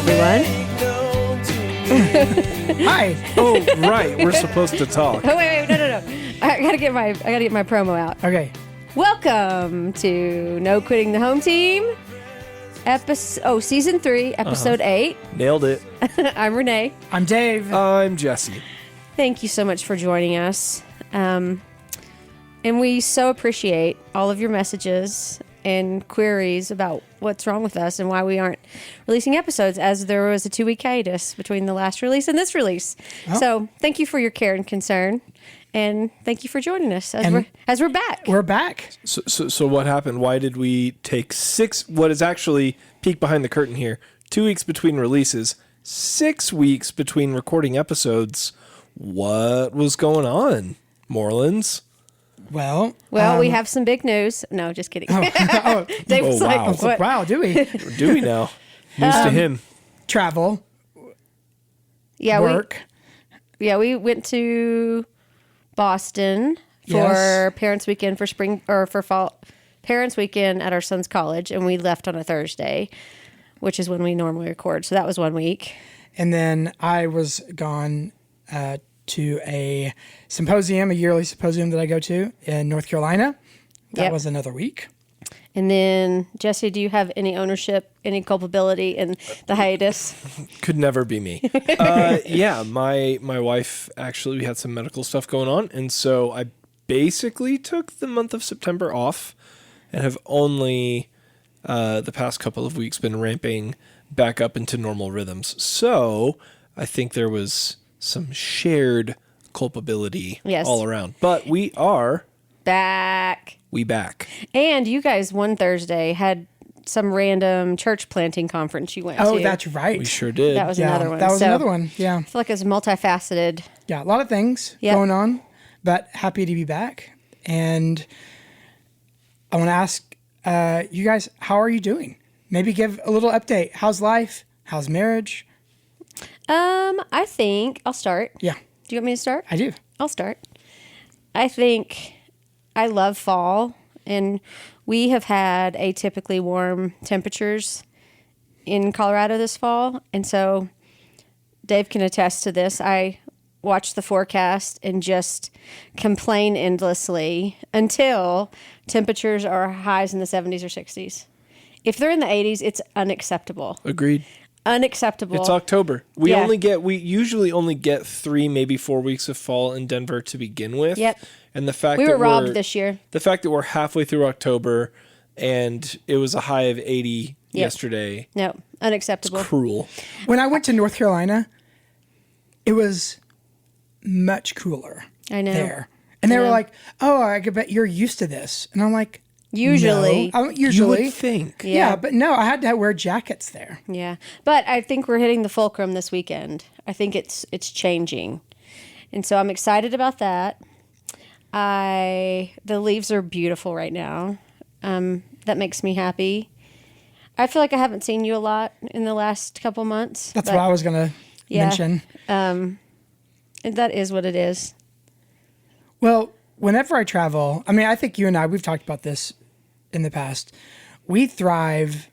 everyone. Hi. Oh, right. We're supposed to talk. Oh, wait, no. I gotta get my promo out. Okay. Welcome to No Quitting the Home Team, season 3, episode 8. Nailed it. I'm Renee. I'm Dave. I'm Jesse. Thank you so much for joining us. And we so appreciate all of your messages and queries about what's wrong with us and why we aren't releasing episodes, as there was a 2-week hiatus between the last release and this release. Oh. So thank you for your care and concern, and thank you for joining us as we're back. We're back. So what happened? Why did we take what is actually peek behind the curtain here, 2 weeks between releases, 6 weeks between recording episodes? What was going on, Morelands? Well, we have some big news. No, just kidding. Dave was wow. like, wow, do we? Do we now? News to him. Travel. Yeah, work. We went to Boston for Parents Weekend for fall Parents Weekend at our son's college, and we left on a Thursday, which is when we normally record. So that was 1 week. And then I was gone to a yearly symposium that I go to in North Carolina. That was another week. And then, Jesse, do you have any ownership, any culpability in the hiatus? Could never be me. My wife, actually, we had some medical stuff going on. And so I basically took the month of September off and have only the past couple of weeks been ramping back up into normal rhythms. So I think there was some shared culpability all around. But we are back. We back. And you guys one Thursday had some random church planting conference you went to. Oh, that's right. We sure did. That was another one. That was another one, yeah. I feel like it's multifaceted. Yeah, a lot of things going on, but happy to be back. And I want to ask you guys, how are you doing? Maybe give a little update. How's life? How's marriage? I think I'll start. Yeah. Do you want me to start? I do. I'll start. I think I love fall, and we have had atypically warm temperatures in Colorado this fall, and so Dave can attest to this. I watch the forecast and just complain endlessly until temperatures are highs in the 70s or 60s. If they're in the 80s, it's unacceptable. Agreed. Unacceptable. It's October. We usually only get 3, maybe 4 weeks of fall in Denver to begin with. Yep. And the fact we were robbed this year. The fact that we're halfway through October and it was a high of 80 yesterday. No, unacceptable. It's cruel. When I went to North Carolina, it was much cooler. I know. There. And they were like, "Oh, I bet you're used to this." And I'm like, usually. No, usually. You would think. Yeah, but no, I had to wear jackets there. Yeah. But I think we're hitting the fulcrum this weekend. I think it's changing. And so I'm excited about that. The leaves are beautiful right now. That makes me happy. I feel like I haven't seen you a lot in the last couple months. That's what I was going to mention. And that is what it is. Well, whenever I travel, I mean, I think you and I, we've talked about this in the past. We thrive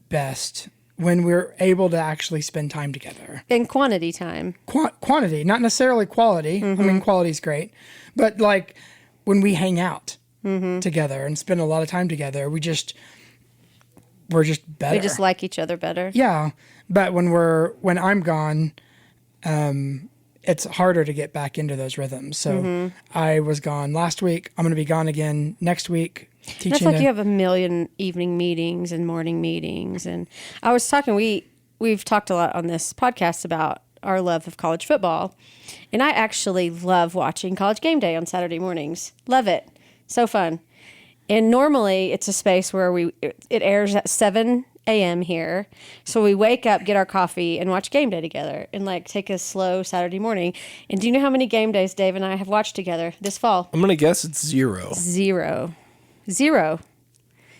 best when we're able to actually spend time together. In quantity time. Quantity, not necessarily quality. Mm-hmm. I mean, quality's great. But like when we hang out together and spend a lot of time together, we're just better. We just like each other better. Yeah. But when I'm gone, it's harder to get back into those rhythms. So I was gone last week. I'm going to be gone again next week. It's like you have a million evening meetings and morning meetings. And I was talking, we've talked a lot on this podcast about our love of college football. And I actually love watching College Game Day on Saturday mornings. Love it. So fun. And normally it's a space where it airs at 7 a.m. here. So we wake up, get our coffee, and watch Game Day together and take a slow Saturday morning. And do you know how many game days Dave and I have watched together this fall? I'm going to guess it's 0. Zero.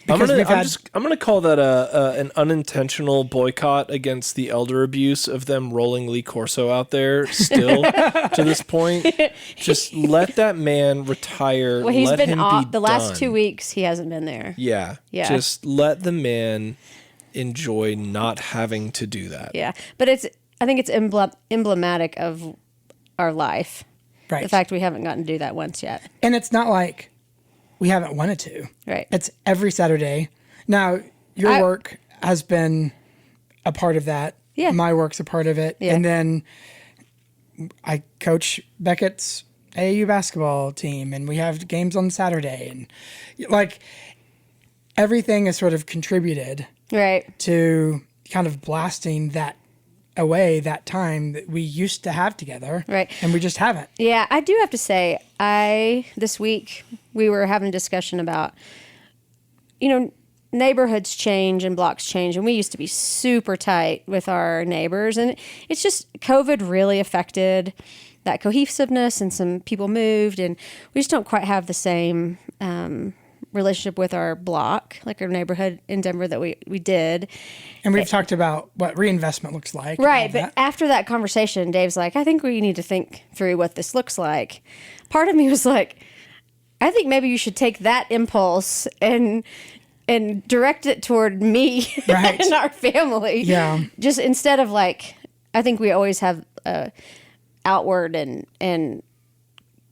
I'm gonna call that an unintentional boycott against the elder abuse of them rolling Lee Corso out there still to this point. Just let that man retire. Well, he's let been him off be the last done. 2 weeks. He hasn't been there. Yeah. Yeah. Just let the man enjoy not having to do that. Yeah. But I think it's emblematic of our life. Right. The fact we haven't gotten to do that once yet. And it's not like we haven't wanted to. Right. It's every Saturday. Now, your work has been a part of that. Yeah. My work's a part of it. Yeah. And then I coach Beckett's AAU basketball team, and we have games on Saturday. And like everything has sort of contributed Right. to kind of blasting that away, that time that we used to have together. Right. And we just haven't. Yeah, I do have to say, this week we were having a discussion about, neighborhoods change and blocks change, and we used to be super tight with our neighbors, and it's just COVID really affected that cohesiveness, and some people moved, and we just don't quite have the same relationship with our block, like our neighborhood in Denver that we did. And we've talked about what reinvestment looks like. Right, but after that conversation, Dave's like, I think we need to think through what this looks like. Part of me was like, I think maybe you should take that impulse and direct it toward me Right. and our family. Yeah. Just instead of like, I think we always have outward and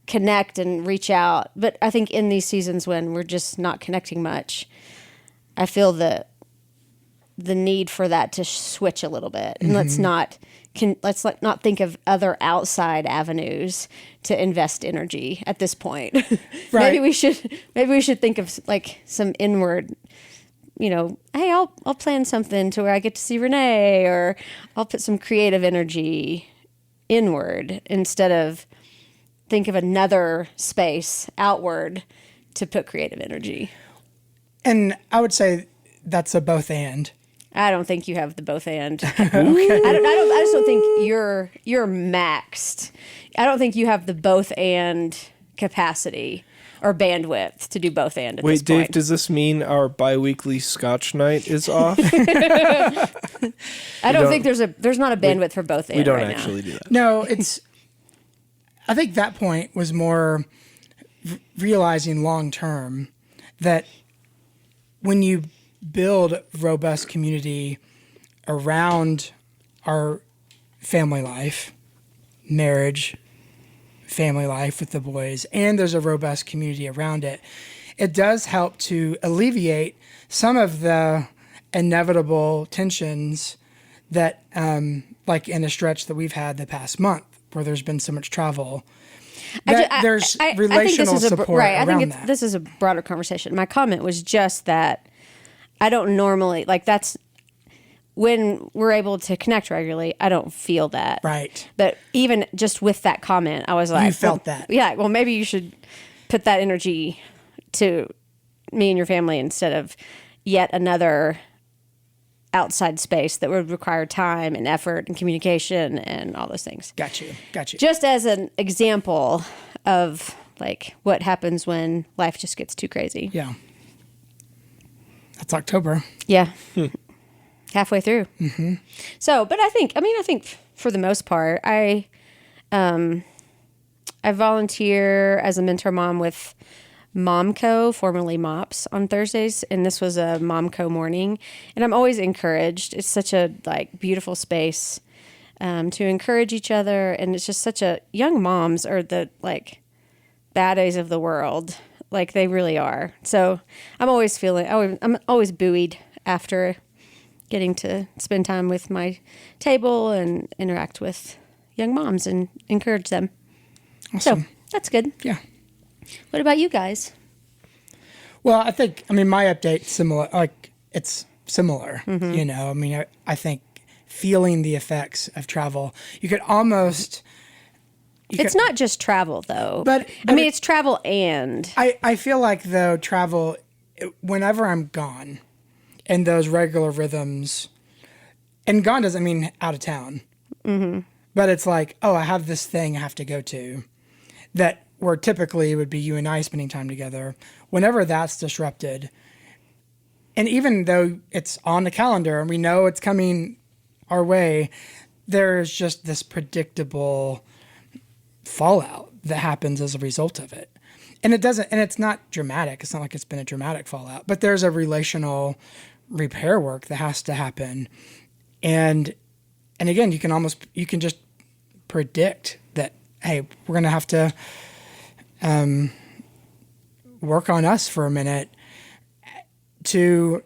connect and reach out. But I think in these seasons when we're just not connecting much, I feel the need for that to switch a little bit. And let's not think of other outside avenues to invest energy at this point. Right. Maybe we should think of like some inward, hey, I'll plan something to where I get to see Renee, or I'll put some creative energy inward instead of think of another space outward to put creative energy. And I would say that's a both and. I don't think you have the both and. Okay. I just don't think you're maxed. I don't think you have the both and capacity or bandwidth to do both and at this Wait, Dave, point. does this mean our bi-weekly Scotch night is off? I don't think there's not a bandwidth for both and. We don't right actually now. do that. No, I think that point was more realizing long term that when you build robust community around our family life, marriage, family life with the boys, and there's a robust community around it, it does help to alleviate some of the inevitable tensions that, like in a stretch that we've had the past month, where there's been so much travel. There's relational support around that. This is a broader conversation. My comment was just that I don't normally, that's when we're able to connect regularly, I don't feel that. Right. But even just with that comment, I was like, you felt that. Yeah. Well, maybe you should put that energy to me and your family instead of yet another outside space that would require time and effort and communication and all those things. Got you. Just as an example of like what happens when life just gets too crazy. Yeah. That's October. Yeah. Halfway through. Mm-hmm. So, but I think for the most part, I volunteer as a mentor mom with Momco, formerly MOPS, on Thursdays, and this was a Momco morning, and I'm always encouraged. It's such a beautiful space to encourage each other, and it's just young moms are the baddies of the world, they really are. So I'm always buoyed after getting to spend time with my table and interact with young moms and encourage them. Awesome. So that's good. Yeah. What about you guys? Well, my update's similar. It's similar, Mm-hmm. I think feeling the effects of travel, you could almost... It's not just travel, though. But it's travel and... I feel like, though, travel, whenever I'm gone, and those regular rhythms, and gone doesn't mean out of town, mm-hmm. but it's like, oh, I have this thing I have to go to, that where typically it would be you and I spending time together. Whenever that's disrupted, and even though it's on the calendar and we know it's coming our way, there's just this predictable fallout that happens as a result of it. And it's not dramatic. It's not like it's been a dramatic fallout, but there's a relational repair work that has to happen. And again, you can just predict that, hey, we're going to have to work on us for a minute to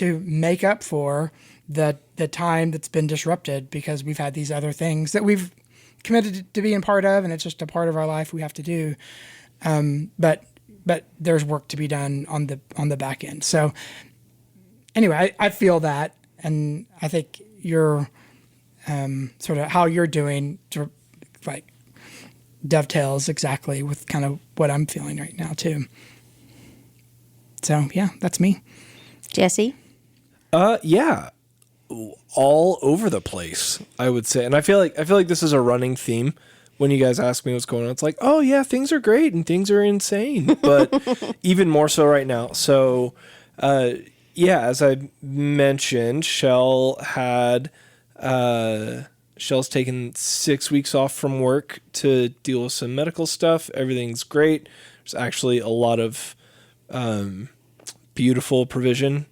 make up for the time that's been disrupted because we've had these other things that we've committed to being part of, and it's just a part of our life we have to do. But there's work to be done on the back end. So anyway, I feel that, and I think you're sort of how you're doing like dovetails exactly with kind of what I'm feeling right now too. So yeah, that's me. Jesse? Yeah. All over the place, I would say. And I feel like this is a running theme when you guys ask me what's going on. It's like, oh yeah, things are great and things are insane, but even more so right now. So, yeah, as I mentioned, Shell's taken 6 weeks off from work to deal with some medical stuff. Everything's great. There's actually a lot of beautiful provision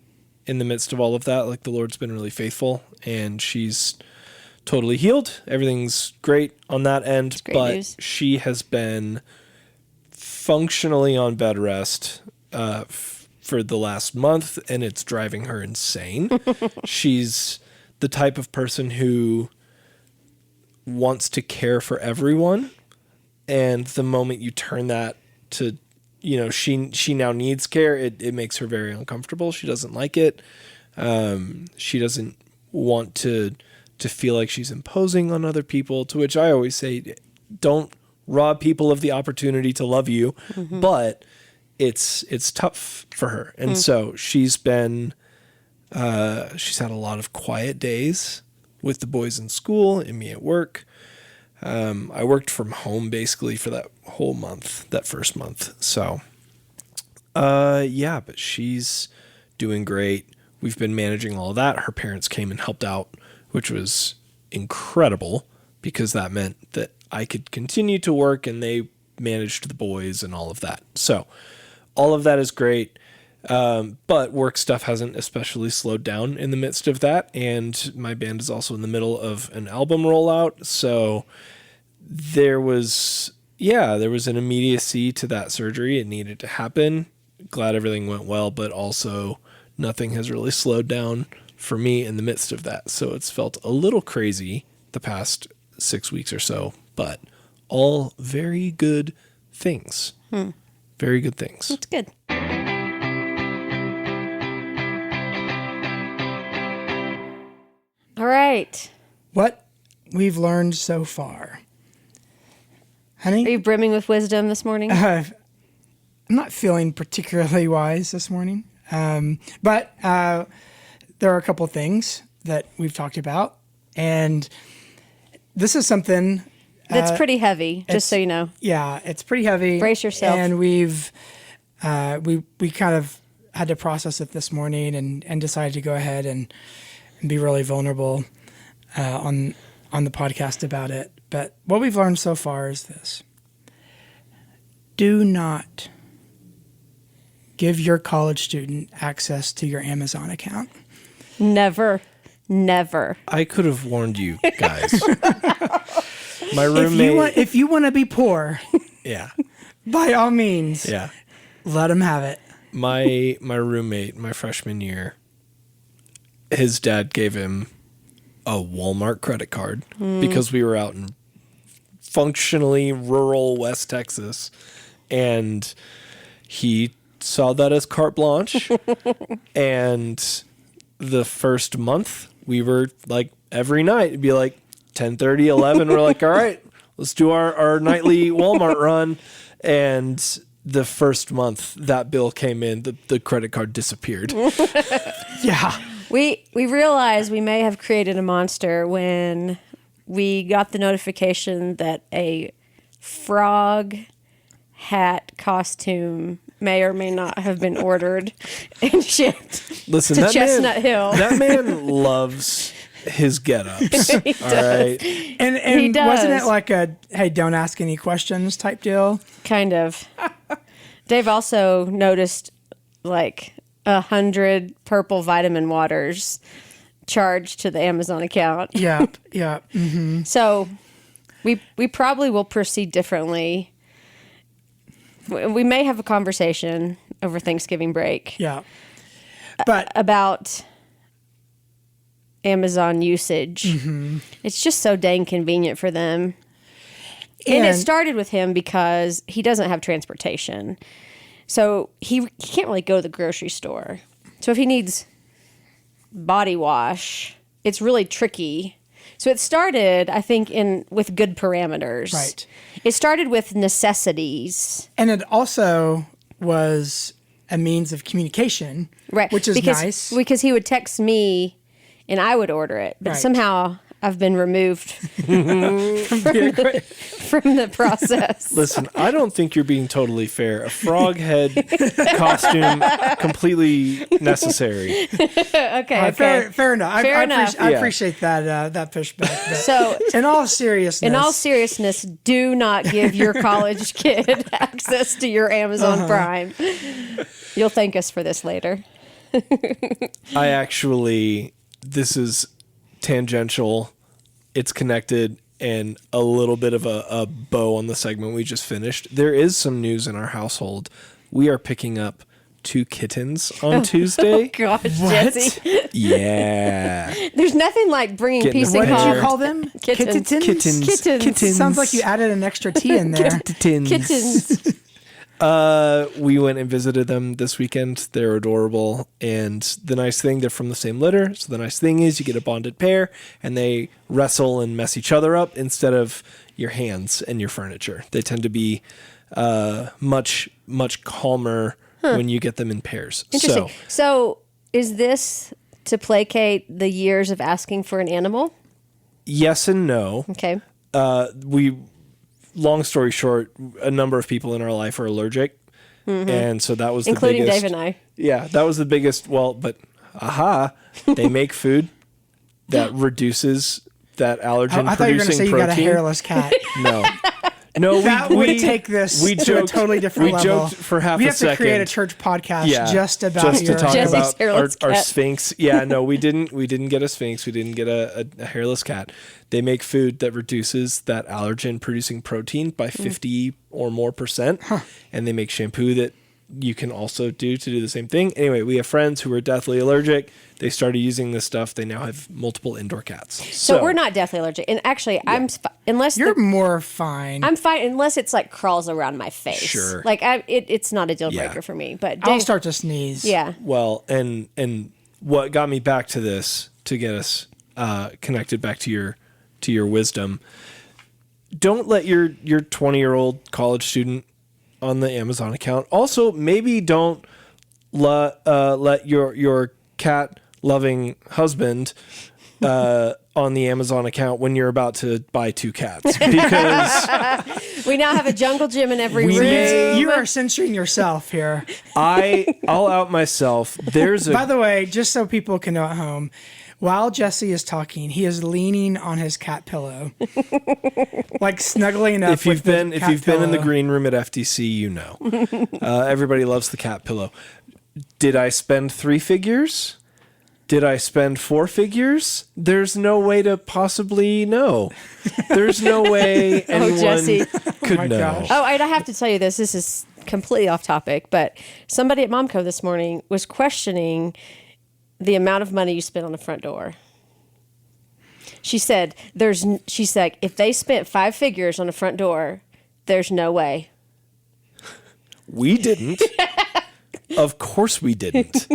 in the midst of all of that. Like, the Lord's been really faithful, and she's totally healed. Everything's great on that end, but news. She has been functionally on bed rest for the last month, and it's driving her insane. She's the type of person who wants to care for everyone, and the moment you turn that to, she now needs care, it makes her very uncomfortable. She doesn't like it. She doesn't want to feel like she's imposing on other people, to which I always say, don't rob people of the opportunity to love you. Mm-hmm. But it's tough for her. And so she's had a lot of quiet days with the boys in school and me at work. I worked from home basically for that whole month, that first month. So, yeah, but she's doing great. We've been managing all of that. Her parents came and helped out, which was incredible because that meant that I could continue to work and they managed the boys and all of that. So all of that is great. But work stuff hasn't especially slowed down in the midst of that. And my band is also in the middle of an album rollout. So there was an immediacy to that surgery. It needed to happen. Glad everything went well, but also nothing has really slowed down for me in the midst of that. So it's felt a little crazy the past 6 weeks or so, but all very good things. Very good things. That's good. All right. What we've learned so far. Honey? Are you brimming with wisdom this morning? I'm not feeling particularly wise this morning. But there are a couple of things that we've talked about. And this is something that's pretty heavy, just so you know. Yeah, it's pretty heavy. Brace yourself. And we've we kind of had to process it this morning and decided to go ahead and be really vulnerable on the podcast about it. But what we've learned so far is this: do not give your college student access to your Amazon account. Never. I could have warned you guys. My roommate. If you want to be poor, yeah, by all means, yeah, let him have it. My roommate, my freshman year, his dad gave him a Walmart credit card because we were out in functionally rural West Texas, and he saw that as carte blanche. And the first month we were like, every night it'd be like 10:30, 11. We're like, all right, let's do our nightly Walmart run. And the first month that bill came in, the credit card disappeared. Yeah. We realized we may have created a monster when we got the notification that a frog hat costume may or may not have been ordered and shipped to Chestnut Hill. That man loves his get-ups. All right. And he does. Wasn't it like a, hey, don't ask any questions type deal? Kind of. Dave also noticed, like, 100 purple vitamin waters charged to the Amazon account. Yeah. Mm-hmm. So we probably will proceed differently. We may have a conversation over Thanksgiving break. Yeah. But about Amazon usage. Mm-hmm. It's just so dang convenient for them. And it started with him because he doesn't have transportation. So he can't really go to the grocery store. So if he needs body wash, it's really tricky. So it started, I think, with good parameters. Right. It started with necessities. And it also was a means of communication, Right. which is nice. Because he would text me and I would order it. But somehow I've been removed from the process. Listen, I don't think you're being totally fair. A frog head costume, completely necessary. Okay. Fair enough. Fair enough. I appreciate that pushback. But So, in all seriousness, do not give your college kid access to your Amazon Prime. You'll thank us for this later. This is tangential, it's connected, and a little bit of a bow on the segment we just finished. There is some news in our household. We are picking up 2 kittens on Tuesday. Oh gosh, Jesse. Yeah. There's nothing like bringing Getting peace a and what did calm. you call them? Kittens. Kittens. Sounds like you added an extra T in there. Kittens. We went and visited them this weekend. They're adorable. And the nice thing, they're from the same litter. So the nice thing is you get a bonded pair and they wrestle and mess each other up instead of your hands and your furniture. They tend to be much, much calmer when you get them in pairs. Interesting. So is this to placate the years of asking for an animal? Yes and no. Okay. Long story short, a number of people in our life are allergic. Mm-hmm. And so that was including the biggest. Dave and I. Yeah, that was the biggest. Well, but they make food that reduces that allergen I thought you were going to say producing you got a protein. hairless cat. No, that would take this to a totally different level. We joked for half a second. We have to create a church podcast just to talk Jesse's about our cat. Sphinx. Yeah, no, we didn't get a Sphinx. We didn't get a hairless cat. They make food that reduces that allergen producing protein by 50 or more %. And they make shampoo that you can also do to do the same thing. Anyway, we have friends who are deathly allergic. They started using this stuff. They now have multiple indoor cats. So we're not deathly allergic. And actually, You're more fine. I'm fine unless it's like crawls around my face. Sure. Like it's not a deal breaker for me. But I'll start to sneeze. Yeah. Well, and what got me back to this, to get us connected back to your wisdom, don't let your 20-year-old college student on the Amazon account. Also, maybe don't let your cat loving husband on the Amazon account when you're about to buy 2 cats, because we now have a jungle gym in every room. You are censoring yourself here. I'll out myself. By the way, just so people can know at home, while Jesse is talking, he is leaning on his cat pillow, like snuggling up. If you've been in the green room at FTC, you know, everybody loves the cat pillow. Did I spend 3 figures? Did I spend 4 figures? There's no way to possibly know. There's no way anyone could know. Gosh. Oh, and I have to tell you this. This is completely off topic, but somebody at Momco this morning was questioning the amount of money you spent on the front door. She said, she's like, if they spent 5 figures on the front door, there's no way. We didn't. Of course we didn't.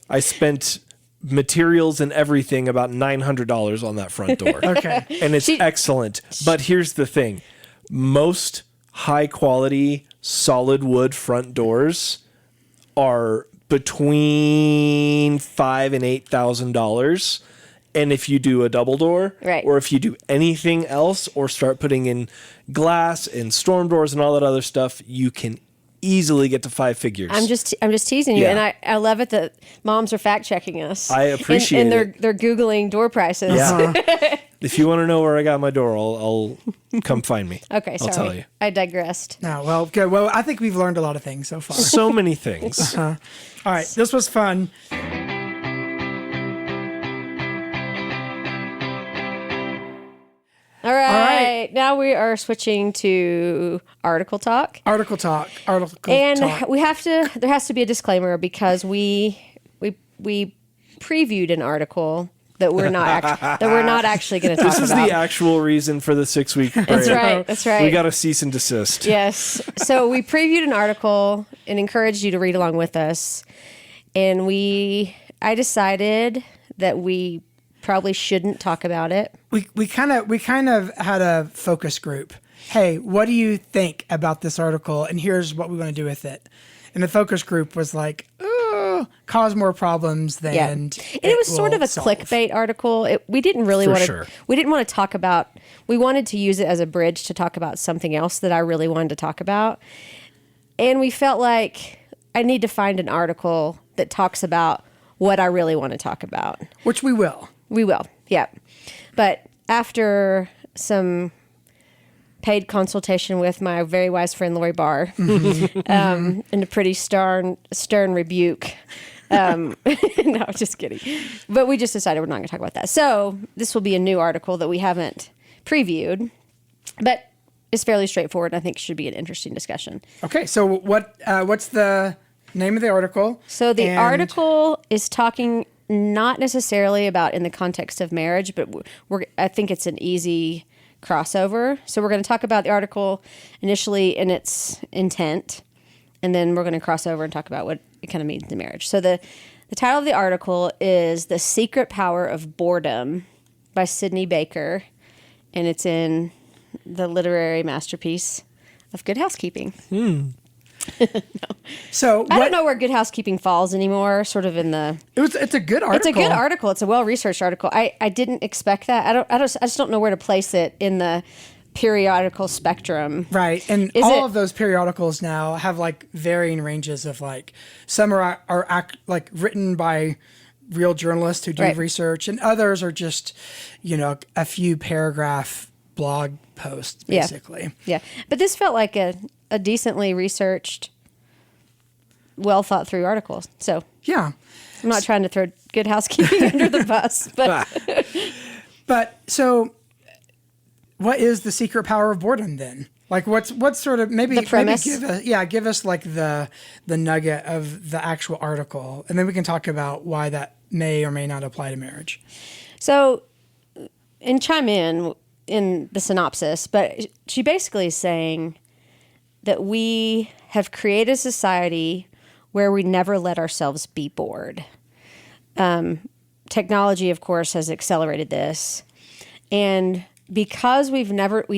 I spent materials and everything about $900 on that front door. Okay. And it's excellent. But here's the thing. Most high quality solid wood front doors are between $5,000 and $8,000. And if you do a double door, right, or if you do anything else, or start putting in glass and storm doors and all that other stuff, you can easily get to 5 figures. I'm just teasing you, and I love it that moms are fact checking us. I appreciate and it. they're Googling door prices. Yeah. If you want to know where I got my door, I'll come find me. Okay, sorry. I'll tell you. I digressed. No, well, good. Well, I think we've learned a lot of things so far. So many things. All right, this was fun. All right. Now we are switching to article talk. Article talk. And we have to. There has to be a disclaimer because we previewed an article that we're not actually going to talk about. This is the actual reason for the 6-week break. That's right. We got a cease and desist. Yes. So we previewed an article and encouraged you to read along with us. And I decided that we probably shouldn't talk about it. We kind of had a focus group. Hey, what do you think about this article? And here's what we want to do with it. And the focus group was like, cause more problems than And it was sort of a clickbait article. We didn't really want to. We didn't want to talk about. We wanted to use it as a bridge to talk about something else that I really wanted to talk about. And we felt like I need to find an article that talks about what I really want to talk about. Which we will. We will, yeah. But after some paid consultation with my very wise friend Lori Barr, and a pretty stern rebuke. No, just kidding. But we just decided we're not going to talk about that. So this will be a new article that we haven't previewed, but it's fairly straightforward. And I think it should be an interesting discussion. Okay, so what's the name of the article? So the article is talking not necessarily about in the context of marriage, but I think it's an easy crossover. So we're going to talk about the article initially in its intent, and then we're going to cross over and talk about what it kind of means in marriage. So the title of the article is The Secret Power of Boredom by Sydney Baker, and it's in the literary masterpiece of Good Housekeeping. No. So I don't know where Good Housekeeping falls anymore. Sort of in the. It's a good article. It's a good article. It's a well-researched article. I didn't expect that. I just don't know where to place it in the periodical spectrum. Right, and all of those periodicals now have like varying ranges of like some are like written by real journalists who do research, and others are just a few paragraph blog posts basically. Yeah, but this felt like a decently researched, well thought through article. So yeah, I'm not trying to throw Good Housekeeping under the bus, but so what is the secret power of boredom then? Like what's sort of maybe the premise? Give us like the nugget of the actual article, and then we can talk about why that may or may not apply to marriage. So, and chime in the synopsis, but she basically is saying that we have created a society where we never let ourselves be bored. Technology, of course, has accelerated this. And because we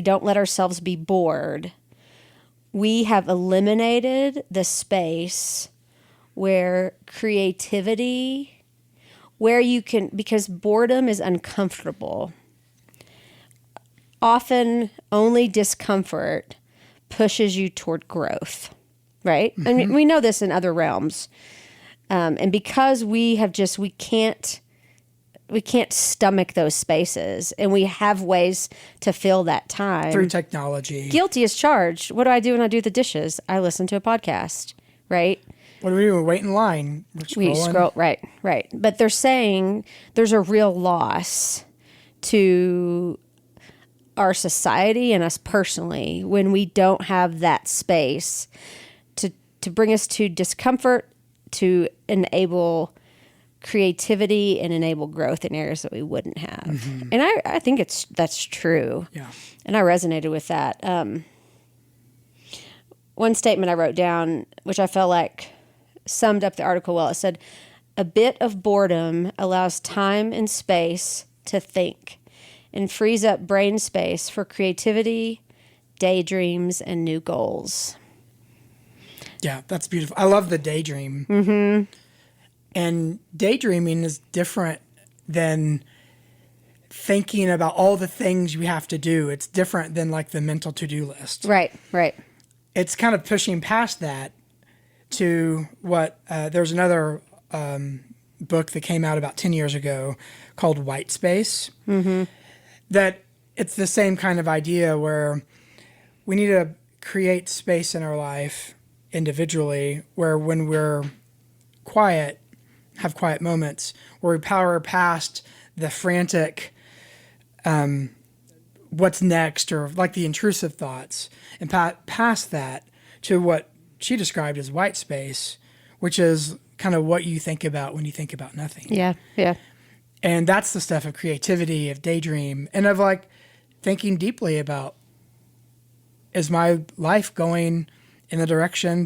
don't let ourselves be bored, we have eliminated the space where creativity, because boredom is uncomfortable. Often only discomfort pushes you toward growth, right? Mm-hmm. And we know this in other realms. And because we can't stomach those spaces, and we have ways to fill that time. Through technology. Guilty as charged. What do I do when I do the dishes? I listen to a podcast, right? What do we do? We wait in line. We scroll, right. But they're saying there's a real loss to our society and us personally when we don't have that space to bring us to discomfort, to enable creativity and enable growth in areas that we wouldn't have. Mm-hmm. And I think that's true. Yeah. And I resonated with that. One statement I wrote down, which I felt like summed up the article well, it said, "A bit of boredom allows time and space to think and frees up brain space for creativity, daydreams, and new goals." Yeah, that's beautiful. I love the daydream. Mm-hmm. And daydreaming is different than thinking about all the things you have to do. It's different than like the mental to-do list. Right. It's kind of pushing past that to what there's another book that came out about 10 years ago called White Space. Mm-hmm. that it's the same kind of idea where we need to create space in our life individually where when we're quiet, have quiet moments where we power past the frantic what's next or like the intrusive thoughts and past that to what she described as white space, which is kind of what you think about when you think about nothing. Yeah, yeah. And that's the stuff of creativity, of daydream, and of like thinking deeply about, is my life going in the direction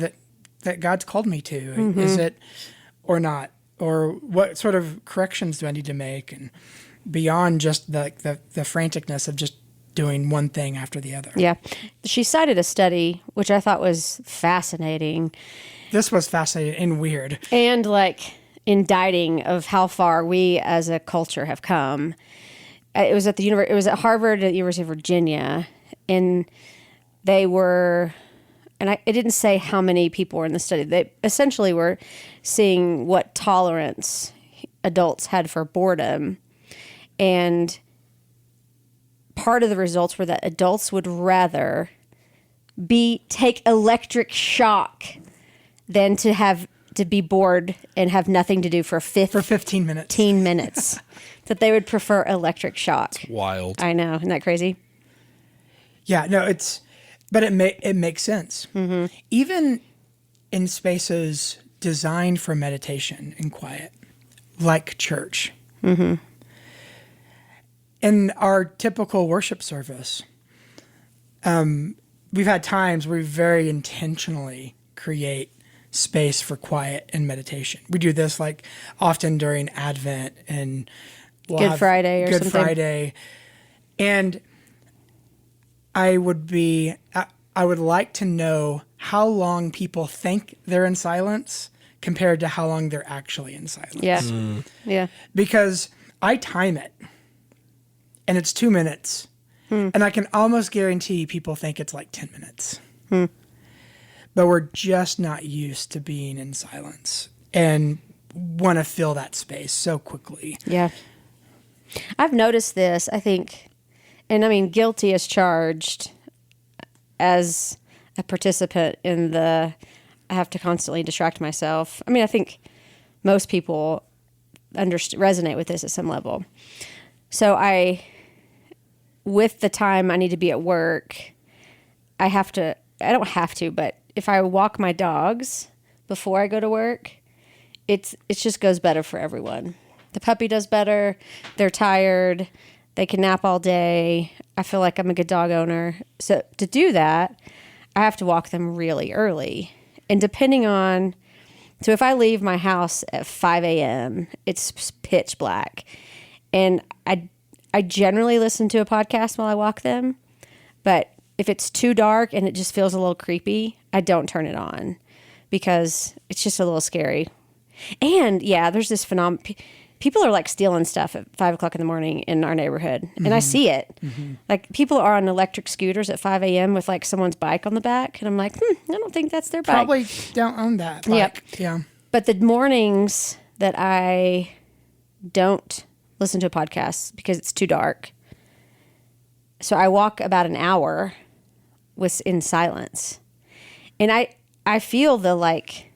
that God's called me to? Mm-hmm. Is it or not? Or what sort of corrections do I need to make? And beyond just the franticness of just doing one thing after the other. Yeah. She cited a study, which I thought was fascinating. This was fascinating and weird. And like indicting of how far we as a culture have come. It was at it was at Harvard at the University of Virginia. And they were, and it didn't say how many people were in the study. They essentially were seeing what tolerance adults had for boredom. And part of the results were that adults would rather take electric shock than to be bored and have nothing to do for 15 minutes. 15 minutes. That they would prefer electric shock. It's wild. I know. Isn't that crazy? Yeah, no, but it makes sense. Mm-hmm. Even in spaces designed for meditation and quiet, like church. Mm-hmm. In our typical worship service, we've had times where we very intentionally create space for quiet and meditation. We do this like often during Advent and Good Friday or Good something. Friday. And I would like to know how long people think they're in silence compared to how long they're actually in silence. Yeah. Yeah. Because I time it. And it's 2 minutes. And I can almost guarantee people think it's like 10 minutes. But we're just not used to being in silence and want to fill that space so quickly. Yeah. I've noticed this, I think, and I mean, guilty as charged as a participant in I have to constantly distract myself. I mean, I think most people resonate with this at some level. So with the time I need to be at work, I don't have to, but if I walk my dogs before I go to work, it just goes better for everyone. The puppy does better. They're tired. They can nap all day. I feel like I'm a good dog owner. So to do that, I have to walk them really early. And so if I leave my house at 5 a.m., it's pitch black. And I generally listen to a podcast while I walk them, but if it's too dark and it just feels a little creepy, I don't turn it on because it's just a little scary. And yeah, there's this phenomenon. People are like stealing stuff at 5 o'clock in the morning in our neighborhood. And I see it. Mm-hmm. Like people are on electric scooters at 5 a.m. with like someone's bike on the back. And I'm like, I don't think that's their bike. Probably don't own that bike. Yep. Yeah. But the mornings that I don't listen to a podcast because it's too dark. So I walk about an hour in silence. And I feel the like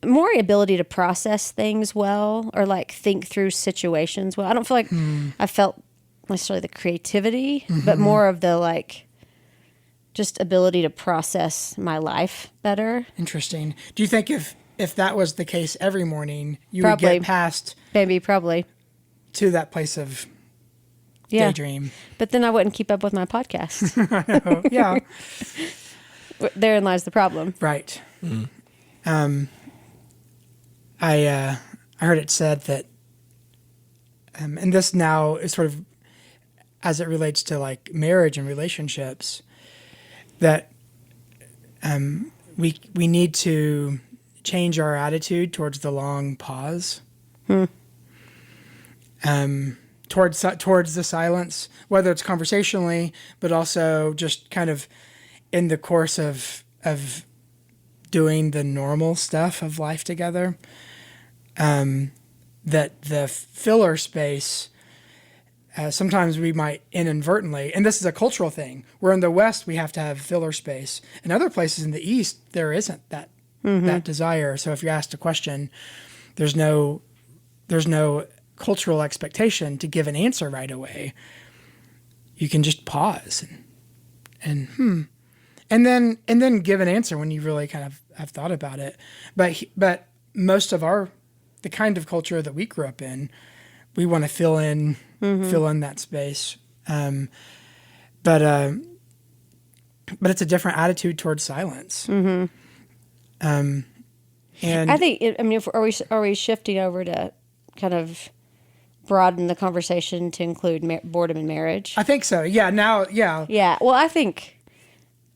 more ability to process things well or like think through situations well. I don't feel like I felt necessarily the creativity, but more of the like just ability to process my life better. Interesting. Do you think if that was the case every morning, you Probably. would get past Probably. to that place of daydream? But then I wouldn't keep up with my podcast. I know. Yeah. Therein lies the problem. Right. I heard it said that, and this now is sort of as it relates to like marriage and relationships, that we need to change our attitude towards the long pause, towards the silence, whether it's conversationally, but also just kind of in the course of doing the normal stuff of life together. That the filler space sometimes we might inadvertently, and this is a cultural thing, where in the West we have to have filler space. In other places in the East, there isn't that desire. So if you're asked a question, there's no cultural expectation to give an answer right away. You can just pause and then give an answer when you really kind of have thought about it. But most of the kind of culture that we grew up in, we want to fill in that space. But it's a different attitude towards silence. And I think, are we shifting over to kind of broaden the conversation to include boredom in marriage? I think so. Yeah. Now, yeah. Yeah. Well, I think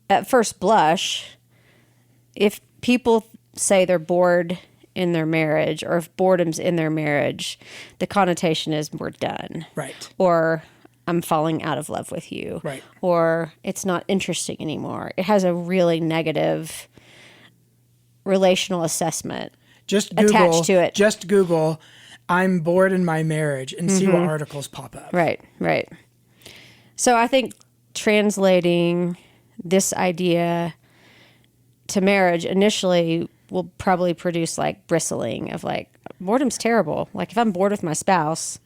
at first blush, if people say they're bored in their marriage, or if boredom's in their marriage, the connotation is we're done. Right. Or I'm falling out of love with you. Right. Or it's not interesting anymore. It has a really negative relational assessment attached to it. Just Google, I'm bored in my marriage, and see what articles pop up. Right, right. So I think translating this idea to marriage initially will probably produce like bristling of like, boredom's terrible. Like if I'm bored with my spouse,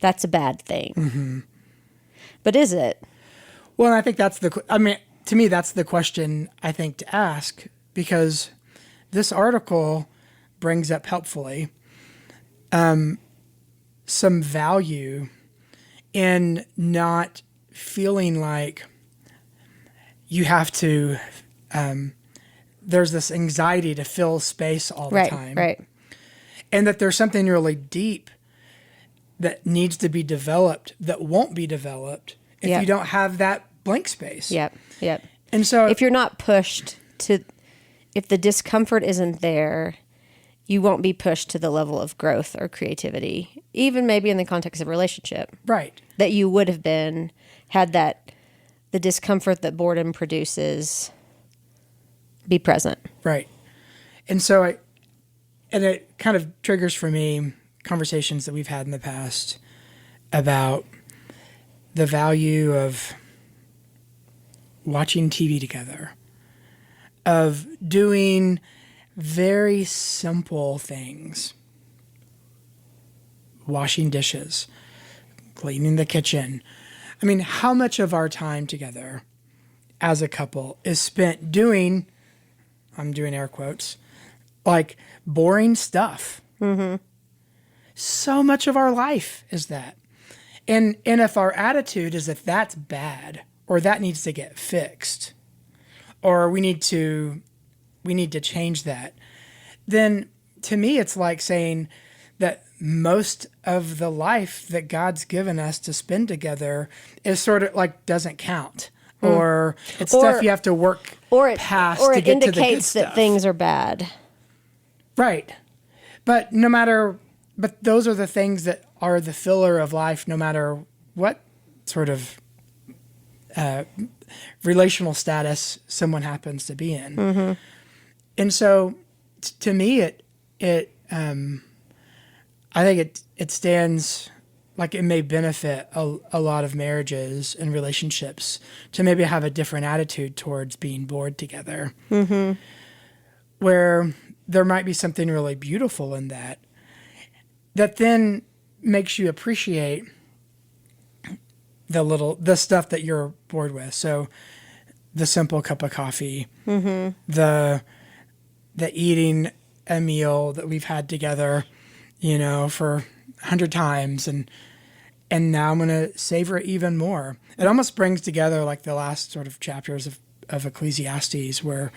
that's a bad thing. But is it? Well, and I think to me, that's the question I think to ask, because this article brings up helpfully some value in not feeling like you have to, there's this anxiety to fill space all the time. Right. And that there's something really deep that needs to be developed that won't be developed if you don't have that blank space. Yep. And so if you're not pushed to, if the discomfort isn't there, you won't be pushed to the level of growth or creativity, even maybe in the context of a relationship. Right. That you would have been had the discomfort that boredom produces be present. Right. And so it kind of triggers for me conversations that we've had in the past about the value of watching TV together, of doing very simple things, washing dishes, cleaning the kitchen. I mean, how much of our time together as a couple is spent doing, I'm doing air quotes, like boring stuff. So much of our life is that. And if our attitude is that that's bad, or that needs to get fixed, or we need to change that, then to me it's like saying that most of the life that God's given us to spend together is sort of like doesn't count, or it's stuff you have to work past to get to the good stuff. Or it indicates that things are bad. Right. But those are the things that are the filler of life, no matter what sort of relational status someone happens to be in. And so to me, I think it stands like it may benefit a lot of marriages and relationships to maybe have a different attitude towards being bored together, where there might be something really beautiful in that then makes you appreciate the stuff that you're bored with. So the simple cup of coffee, the eating a meal that we've had together, for 100 times, and now I'm going to savor it even more. It almost brings together like the last sort of chapters of Ecclesiastes, where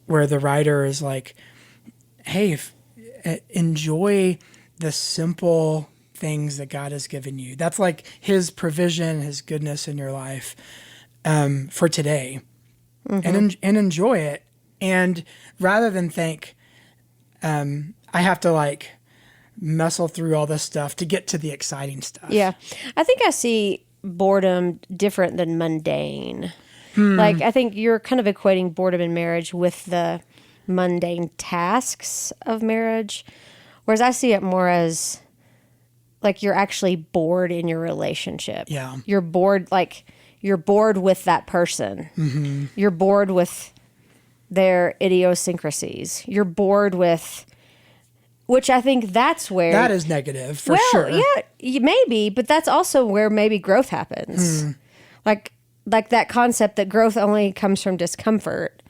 the writer is like, hey, enjoy the simple things that God has given you. That's like his provision, his goodness in your life for today, and enjoy it. And rather than think, I have to like muscle through all this stuff to get to the exciting stuff. Yeah. I think I see boredom different than mundane. Like, I think you're kind of equating boredom in marriage with the mundane tasks of marriage, whereas I see it more as like you're actually bored in your relationship. Yeah. You're bored, like you're bored with that person. Mm-hmm. You're bored with their idiosyncrasies. You're bored with, which I think that's where. That is negative for sure. Yeah, maybe, but that's also where maybe growth happens. Like that concept that growth only comes from discomfort.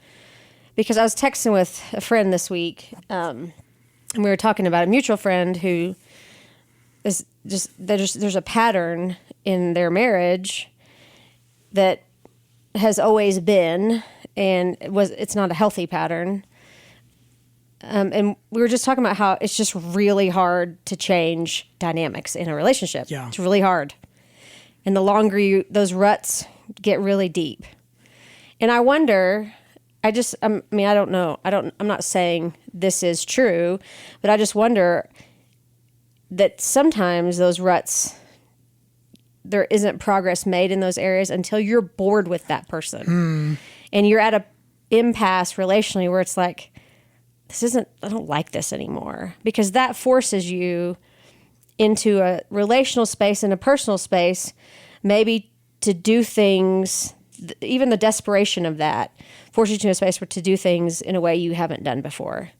Because I was texting with a friend this week, and we were talking about a mutual friend who is there's a pattern in their marriage that has always been, and it's not a healthy pattern. And we were just talking about how it's just really hard to change dynamics in a relationship. Yeah. It's really hard. And the longer those ruts get really deep. And I wonder, I don't know. I'm not saying this is true, but I just wonder that sometimes those ruts, there isn't progress made in those areas until you're bored with that person. And you're at a impasse relationally where it's like, I don't like this anymore, because that forces you into a relational space and a personal space, maybe to do things, even the desperation of that forces you to a space where to do things in a way you haven't done before.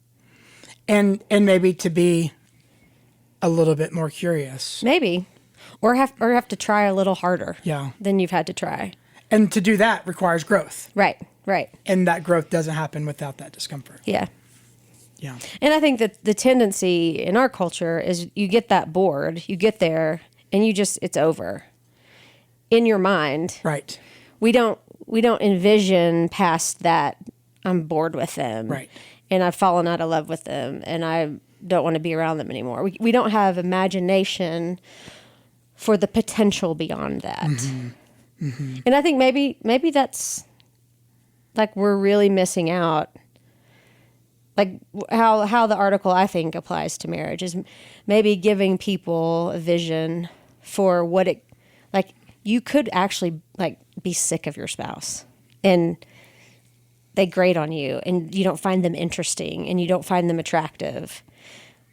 And maybe to be a little bit more curious. Maybe. Or have to try a little harder than you've had to try. And to do that requires growth. Right. And that growth doesn't happen without that discomfort. Yeah. Yeah. And I think that the tendency in our culture is you get that bored, you get there, and it's over. In your mind. Right. We don't envision past that. I'm bored with them. Right. And I've fallen out of love with them, and I don't want to be around them anymore. We don't have imagination for the potential beyond that. Mm-hmm. Mm-hmm. And I think maybe that's like we're really missing out. Like how the article I think applies to marriage is maybe giving people a vision for what it, like you could actually like be sick of your spouse and they grate on you and you don't find them interesting and you don't find them attractive,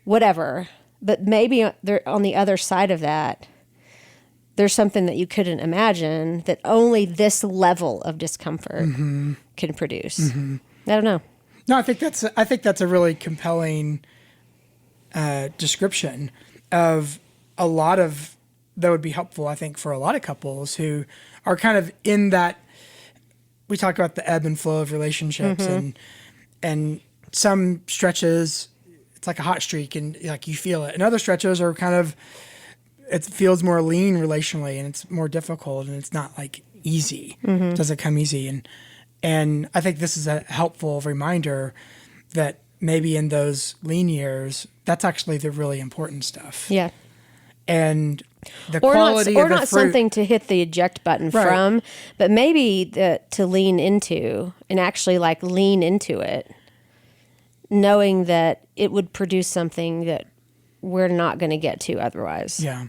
whatever. But maybe they're on the other side of that. There's something that you couldn't imagine that only this level of discomfort can produce. Mm-hmm. I don't know. No, I think that's a really compelling description of a lot of that would be helpful, I think, for a lot of couples who are kind of in that. We talk about the ebb and flow of relationships, and some stretches it's like a hot streak and like you feel it, and other stretches are kind of it feels more lean relationally and it's more difficult and it's not like easy. It doesn't come easy, and I think this is a helpful reminder that maybe in those lean years, that's actually the really important stuff. Yeah. And the quality of the not fruit, something to hit the eject button from, but maybe to lean into and actually like lean into it, knowing that it would produce something that we're not going to get to otherwise. Yeah.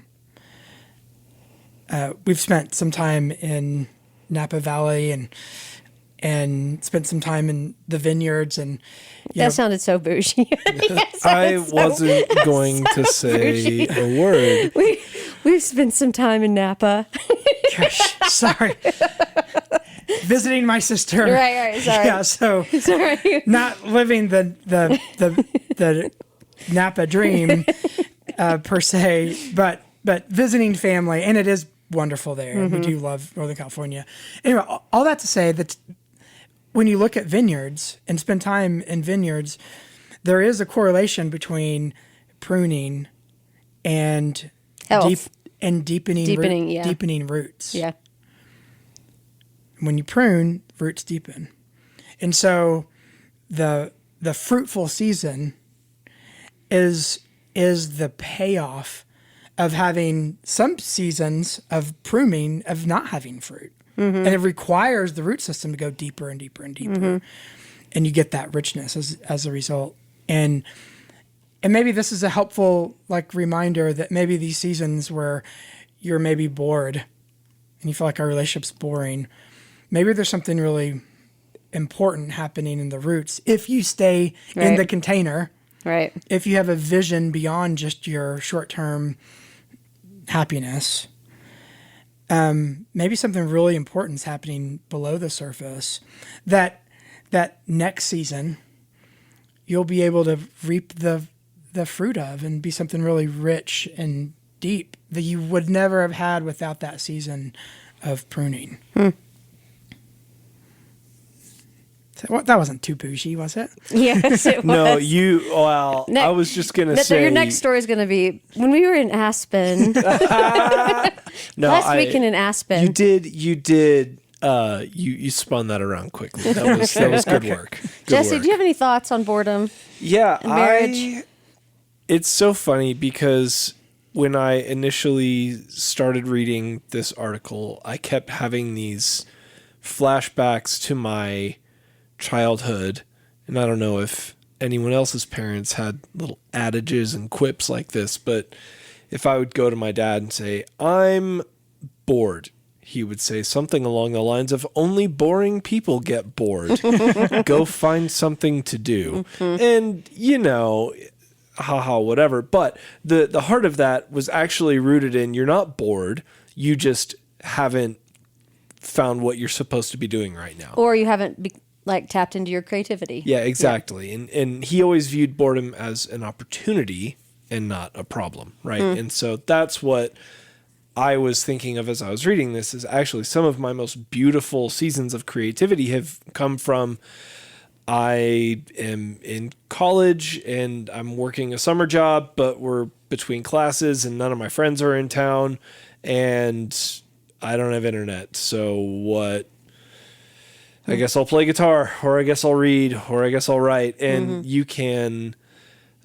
We've spent some time in Napa Valley and spent some time in the vineyards and that sounded so bougie. I wasn't going to say a word. We've spent some time in Napa. Gosh, sorry. Visiting my sister. Right, sorry. Yeah, so sorry. Not living the Napa dream per se, but visiting family, and it is wonderful there. We do love Northern California. Anyway, all that to say that when you look at vineyards and spend time in vineyards, there is a correlation between pruning and deepening roots. Yeah. When you prune, roots deepen. And so the fruitful season is the payoff of having some seasons of pruning, of not having fruit. And it requires the root system to go deeper and deeper and deeper. And you get that richness as a result. And maybe this is a helpful like reminder that maybe these seasons where you're maybe bored and you feel like our relationship's boring, maybe there's something really important happening in the roots if you stay in the container. Right. If you have a vision beyond just your short-term happiness, maybe something really important is happening below the surface that next season you'll be able to reap the fruit of and be something really rich and deep that you would never have had without that season of pruning. That wasn't too bougie, was it? Yes, it was. No, I was just going to say. Your next story is going to be when we were in Aspen. Last weekend in Aspen. You did. You spun that around quickly. That was good work. Jesse, do you have any thoughts on boredom? Yeah, and marriage? It's so funny because when I initially started reading this article, I kept having these flashbacks to my childhood, and I don't know if anyone else's parents had little adages and quips like this, but if I would go to my dad and say, "I'm bored," he would say something along the lines of, "Only boring people get bored. Go find something to do." And, haha, whatever. But the heart of that was actually rooted in you're not bored. You just haven't found what you're supposed to be doing right now. Or you haven't tapped into your creativity. Yeah, exactly. Yeah. And he always viewed boredom as an opportunity and not a problem, right? And so that's what I was thinking of as I was reading this, is actually some of my most beautiful seasons of creativity have come from I am in college and I'm working a summer job, but we're between classes and none of my friends are in town and I don't have internet. So what? I guess I'll play guitar, or I guess I'll read, or I guess I'll write. And you can,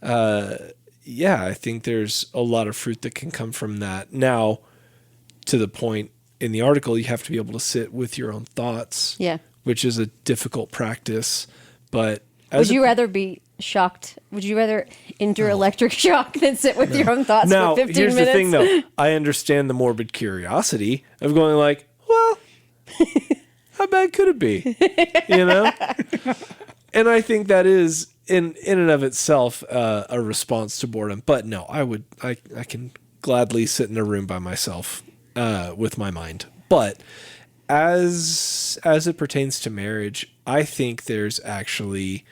I think there's a lot of fruit that can come from that. Now, to the point in the article, you have to be able to sit with your own thoughts, which is a difficult practice. But would you rather be shocked? Would you rather endure electric shock than sit with your own thoughts for 15 minutes? Now, here's the thing, though. I understand the morbid curiosity of going like, well, how bad could it be? And I think that is in and of itself a response to boredom. But no, I can gladly sit in a room by myself with my mind. But as it pertains to marriage, I think there's actually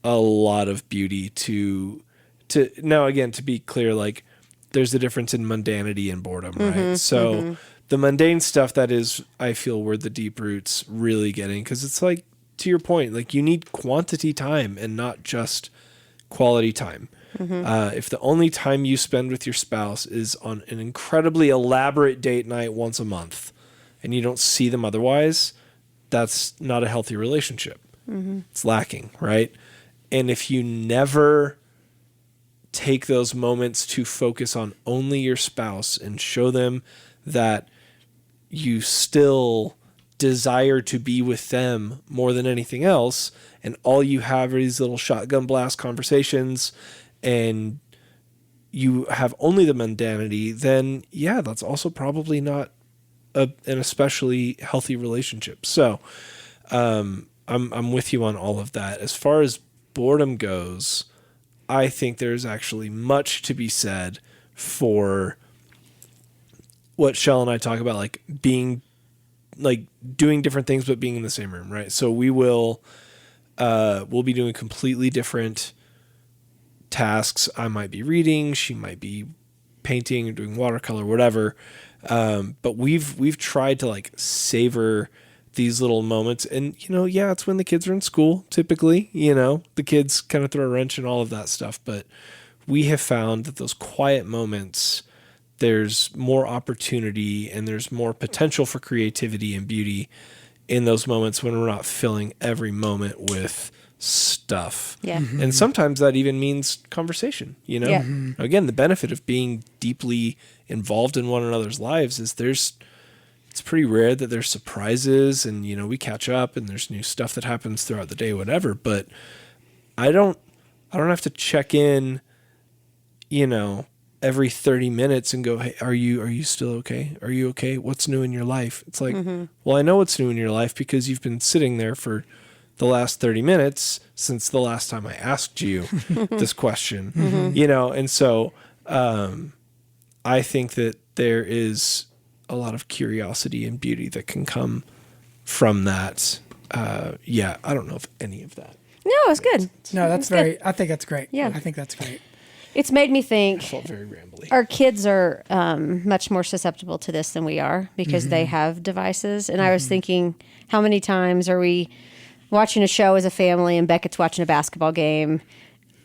a lot of beauty to now, again, to be clear, like there's a difference in mundanity and boredom, right? So the mundane stuff, that is, I feel, where the deep roots really get in, because it's like, to your point, like you need quantity time and not just quality time. If the only time you spend with your spouse is on an incredibly elaborate date night once a month and you don't see them otherwise, that's not a healthy relationship. It's lacking, right? And if you never take those moments to focus on only your spouse and show them that you still desire to be with them more than anything else, and all you have are these little shotgun blast conversations and you have only the mundanity, then that's also probably not an especially healthy relationship. So I'm with you on all of that. As far as boredom goes, I think there's actually much to be said for what Shell and I talk about, like being, like doing different things, but being in the same room, right? So we'll be doing completely different tasks. I might be reading, she might be painting or doing watercolor, whatever. But we've tried to like savor these little moments, and it's when the kids are in school, typically, the kids kind of throw a wrench and all of that stuff. But we have found that those quiet moments, there's more opportunity and there's more potential for creativity and beauty in those moments when we're not filling every moment with stuff. Yeah. And sometimes that even means conversation, Yeah. Again, the benefit of being deeply involved in one another's lives is it's pretty rare that there's surprises and, we catch up and there's new stuff that happens throughout the day, whatever. But I don't have to check in, every 30 minutes and go, hey, are you still okay? Are you okay? What's new in your life? It's like, well, I know what's new in your life because you've been sitting there for the last 30 minutes since the last time I asked you this question, and so, I think that there is a lot of curiosity and beauty that can come from that. I don't know if any of that. No, it's good. No, that's good. I think that's great. Yeah. I think that's great. It's made me think I felt very rambly. our kids are much more susceptible to this than we are because they have devices. And I was thinking, how many times are we watching a show as a family and Beckett's watching a basketball game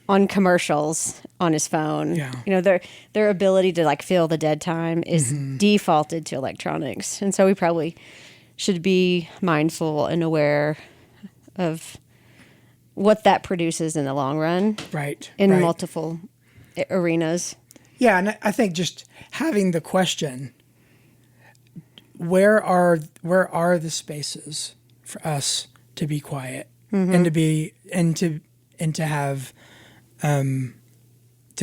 on commercials on his phone? Yeah. You know, their ability to like fill the dead time is defaulted to electronics. And so we probably should be mindful and aware of what that produces in the long run. Right. In right. multiple arenas. Yeah, and I think just having the question, where are the spaces for us to be quiet and to be and to have to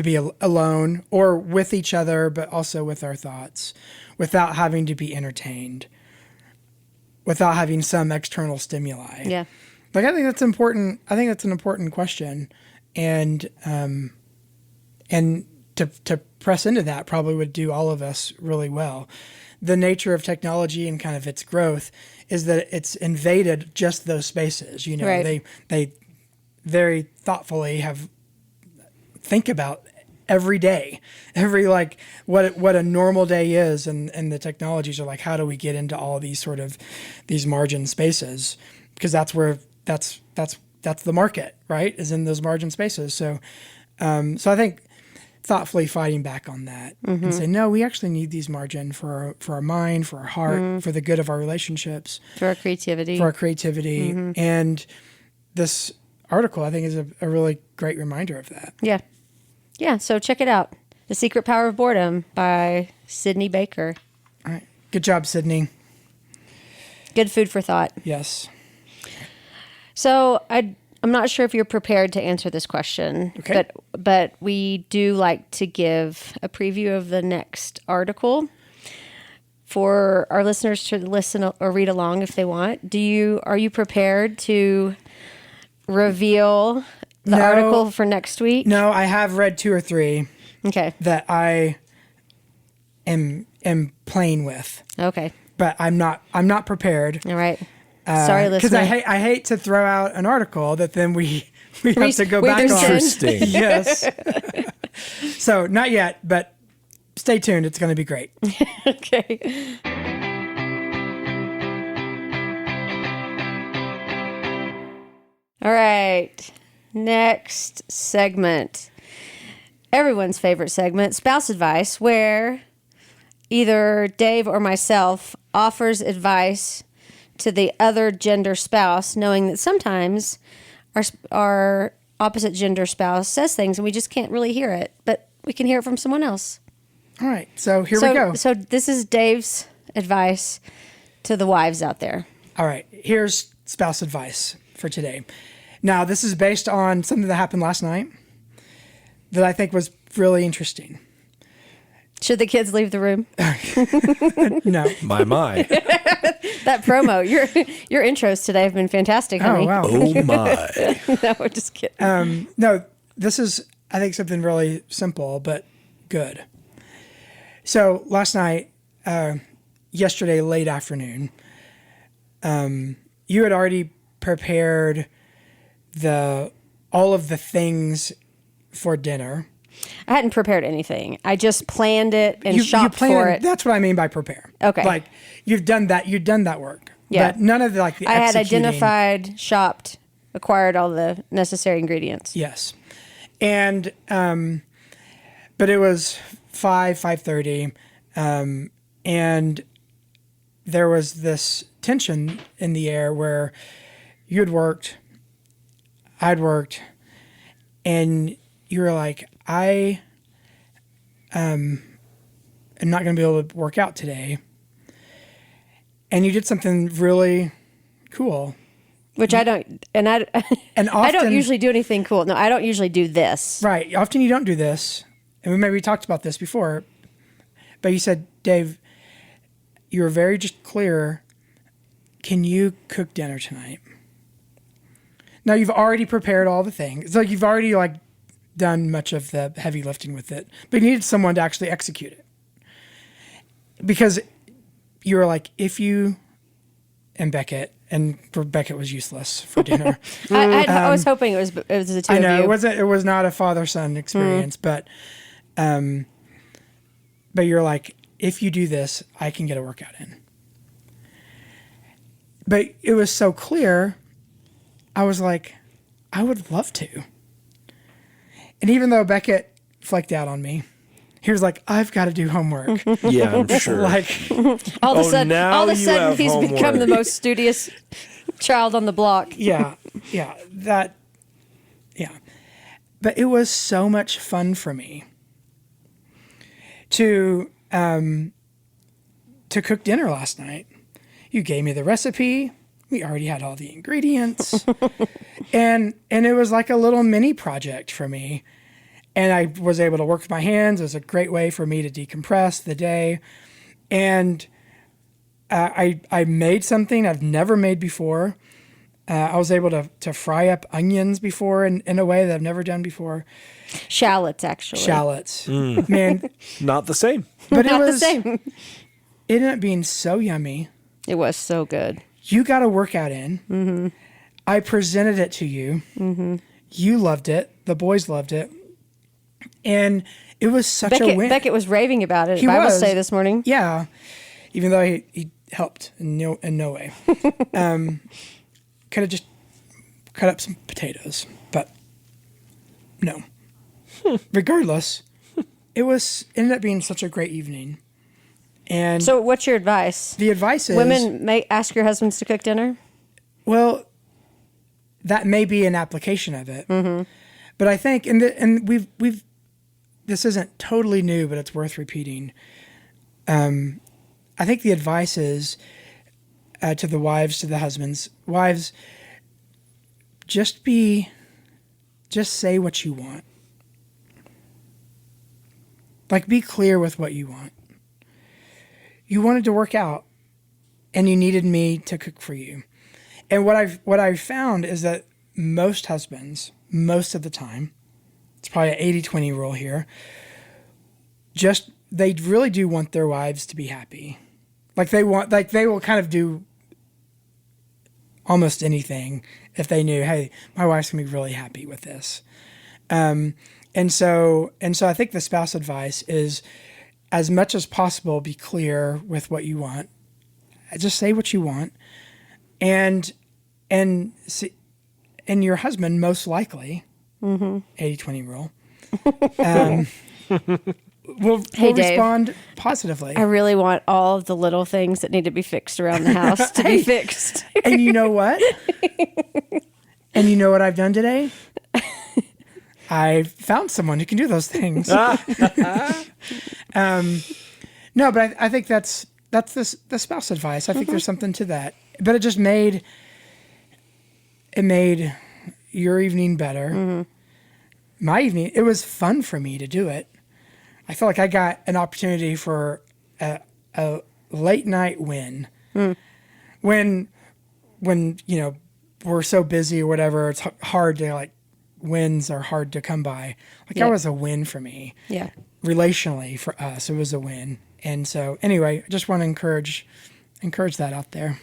be alone or with each other, but also with our thoughts, without having to be entertained, without having some external stimuli. Yeah. Like I think that's important. I think that's an important question, and to press into that probably would do all of us really well. The nature of technology and kind of its growth is that it's invaded just those spaces. You know, Right. they very thoughtfully think about every day, like what a normal day is, and the technologies are like, how do we get into all these sort of these margin spaces? Because that's where that's the market, right? Is in those margin spaces. So I think thoughtfully fighting back on that and say, no, we actually need these margin for our mind, for our heart, for the good of our relationships, For our creativity. And this article, I think, is a really great reminder of that. Yeah. Yeah. So check it out. The Secret Power of Boredom by Sydney Baker. All right. Good job, Sydney. Good food for thought. Yes. So I'm not sure if you're prepared to answer this question, Okay. but we do like to give a preview of the next article for our listeners to listen or read along if they want. Are you prepared to reveal the article for next week? No, I have read 2 or 3 Okay. that I am playing with, Okay. but I'm not prepared. All right. Sorry, Because listener. I hate to throw out an article that then we have to go we back on. Interesting. Yes. So not yet, but stay tuned. It's going to be great. Okay. All right. Next segment. Everyone's favorite segment, spouse advice, where either Dave or myself offers advice to the other gender spouse, knowing that sometimes our opposite gender spouse says things and we just can't really hear it, but we can hear it from someone else. All right. So here we go. So this is Dave's advice to the wives out there. All right. Here's spouse advice for today. Now, this is based on something that happened last night that I think was really interesting. Should the kids leave the room? No. My. That promo, your intros today have been fantastic, honey. Oh, wow. Oh, my. No, we're just kidding. No, this is, I think, something really simple, but good. So last night, yesterday, late afternoon, you had already prepared all of the things for dinner. I hadn't prepared anything. I just planned it and shopped for it. That's what I mean by prepare. Okay. Like you've done that work. Yeah. But none of the I had identified, shopped, acquired all the necessary ingredients. Yes. And but it was 5:30, and there was this tension in the air where you had worked, I'd worked, and you were like, I am not going to be able to work out today. And you did something really cool. Which I don't, and I And I don't often- usually do anything cool. No, I don't usually do this. Right. Often you don't do this. And we maybe talked about this before. But you said, Dave, you were very just clear. Can you cook dinner tonight? Now you've already prepared all the things. It's like you've already done much of the heavy lifting with it. But you needed someone to actually execute it. because you were like, if you and Beckett, and Beckett was useless for dinner. I was hoping it was the two of you. I know it was not a father-son experience, but you're like, if you do this, I can get a workout in. But it was so clear, I was like, I would love to. And even though Beckett flaked out on me, he was like, I've got to do homework. Yeah, I'm sure. all of a sudden he's homework. become the most studious child on the block. Yeah. But it was so much fun for me to cook dinner last night. You gave me the recipe. We already had all the ingredients. and it was like a little mini project for me. And I was able to work with my hands. It was a great way for me to decompress the day. And I made something I've never made before. I was able to fry up onions before in a way that I've never done before. Shallots, actually. Shallots. Man. Not the same. But Not the same. It ended up being so yummy. It was so good. You got a workout in. Mm-hmm. I presented it to you. Mm-hmm. You loved it. The boys loved it. And it was such a win. Beckett was raving about it at Bible study this morning. Yeah. Even though he helped in no way. Could have just cut up some potatoes. But no. Regardless, it ended up being such a great evening. And so what's your advice? The advice is... Women may ask your husbands to cook dinner? Well, that may be an application of it. Mm-hmm. But I think, and we've this isn't totally new, but it's worth repeating. I think the advice is to the wives, to the husbands, wives, just say what you want. Like, be clear with what you want. You wanted to work out, and you needed me to cook for you. And what I've found is that most husbands, most of the time, it's probably an 80-20 rule here, they really do want their wives to be happy. They will kind of do almost anything if they knew, hey, my wife's gonna be really happy with this. And so I think the spouse advice is, as much as possible, be clear with what you want. Just say what you want, and your husband most likely, 80-20 rule, will respond positively. I really want all of the little things that need to be fixed around the house to be fixed. And you know what? And you know what I've done today? I found someone who can do those things. No, but I think that's the spouse advice. I think there's something to that. But it just made your evening better. Mm-hmm. My evening, it was fun for me to do it. I felt like I got an opportunity for a late night win. When we're so busy or whatever, it's hard to wins are hard to come by. That was a win for me. Yeah. Relationally for us, it was a win. And so anyway, I just want to encourage that out there.